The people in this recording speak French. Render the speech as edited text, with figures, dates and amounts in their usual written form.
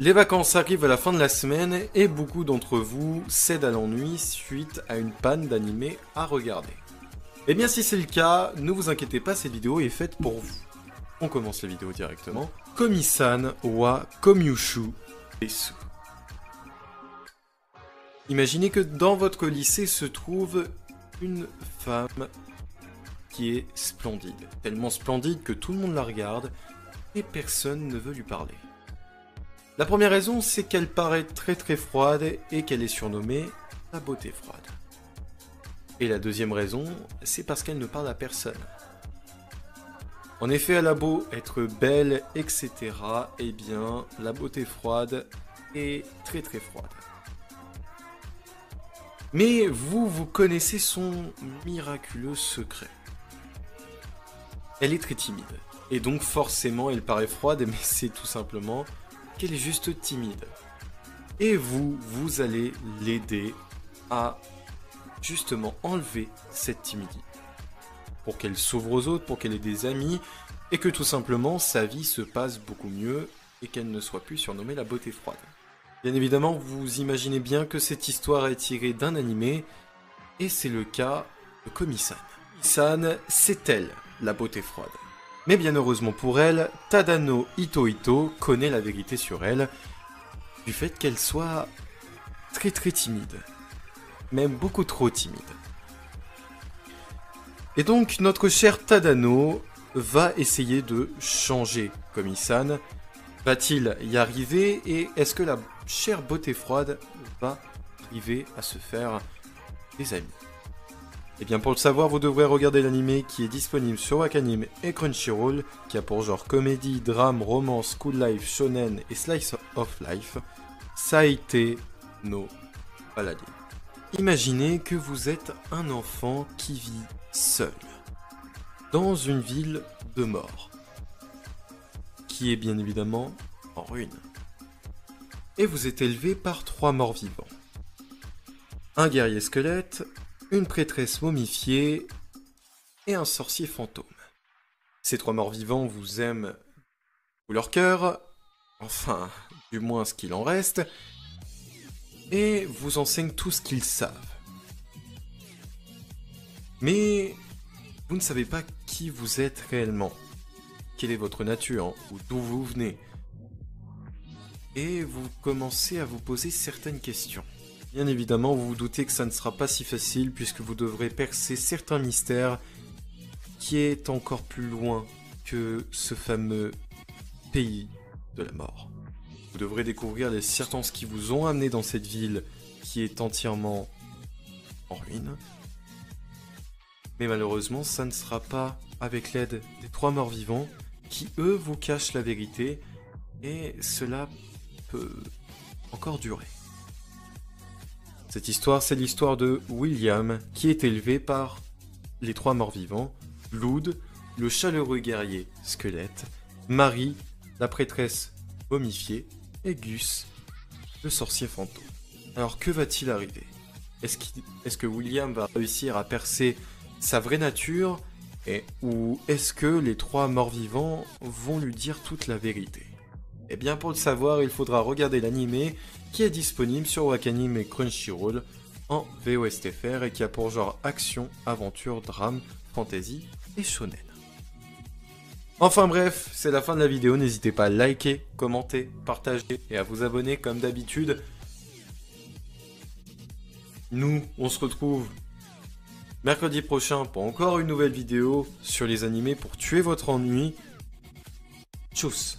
Les vacances arrivent à la fin de la semaine et beaucoup d'entre vous cèdent à l'ennui suite à une panne d'animé à regarder. Eh bien si c'est le cas, ne vous inquiétez pas, cette vidéo est faite pour vous. On commence la vidéo directement. Komi-san wa Komyushu desu. Imaginez que dans votre lycée se trouve une femme qui est splendide. Tellement splendide que tout le monde la regarde et personne ne veut lui parler. La première raison, c'est qu'elle paraît très froide et qu'elle est surnommée la beauté froide. Et la deuxième raison, c'est parce qu'elle ne parle à personne. En effet, elle a beau être belle, etc., eh bien, la beauté froide est très froide. Mais vous connaissez son miraculeux secret. Elle est très timide. Et donc forcément, elle paraît froide, mais c'est tout simplement qu'elle est juste timide. Et vous allez l'aider à justement enlever cette timidité. Pour qu'elle s'ouvre aux autres, pour qu'elle ait des amis, et que tout simplement sa vie se passe beaucoup mieux et qu'elle ne soit plus surnommée la beauté froide. Bien évidemment, vous imaginez bien que cette histoire est tirée d'un animé, et c'est le cas de Komi-san. Komi-san, c'est elle, la beauté froide. Mais bien heureusement pour elle, Tadano Ito connaît la vérité sur elle, du fait qu'elle soit très timide. Même beaucoup trop timide. Et donc notre cher Tadano va essayer de changer Komi-san. Va-t-il y arriver et est-ce que la chère beauté froide va arriver à se faire des amis? Et bien pour le savoir, vous devrez regarder l'anime qui est disponible sur Wakanim et Crunchyroll, qui a pour genre comédie, drame, romance, school life, shonen et slice of life, Saite no Paladin. Imaginez que vous êtes un enfant qui vit seul, dans une ville de mort, qui est bien évidemment en ruine. Et vous êtes élevé par 3 morts vivants. Un guerrier squelette, une prêtresse momifiée et un sorcier fantôme. Ces 3 morts vivants vous aiment tout leur cœur, enfin, du moins ce qu'il en reste, et vous enseignent tout ce qu'ils savent. Mais vous ne savez pas qui vous êtes réellement, quelle est votre nature, ou d'où vous venez. Et vous commencez à vous poser certaines questions. Bien évidemment, vous vous doutez que ça ne sera pas si facile puisque vous devrez percer certains mystères qui est encore plus loin que ce fameux pays de la mort. Vous devrez découvrir les circonstances qui vous ont amené dans cette ville qui est entièrement en ruine. Mais malheureusement, ça ne sera pas avec l'aide des 3 morts vivants qui, eux, vous cachent la vérité et cela peut encore durer. Cette histoire, c'est l'histoire de William, qui est élevé par les 3 morts vivants, Blood, le chaleureux guerrier squelette, Marie, la prêtresse momifiée, et Gus, le sorcier fantôme. Alors que va-t-il arriver? Est-ce que William va réussir à percer sa vraie nature, ou est-ce que les 3 morts vivants vont lui dire toute la vérité? Eh bien pour le savoir, il faudra regarder l'anime qui est disponible sur Wakanim et Crunchyroll en VOSTFR et qui a pour genre action, aventure, drame, fantasy et shonen. Enfin bref, c'est la fin de la vidéo, n'hésitez pas à liker, commenter, partager et à vous abonner comme d'habitude. Nous, on se retrouve mercredi prochain pour encore une nouvelle vidéo sur les animés pour tuer votre ennui. Tchuss!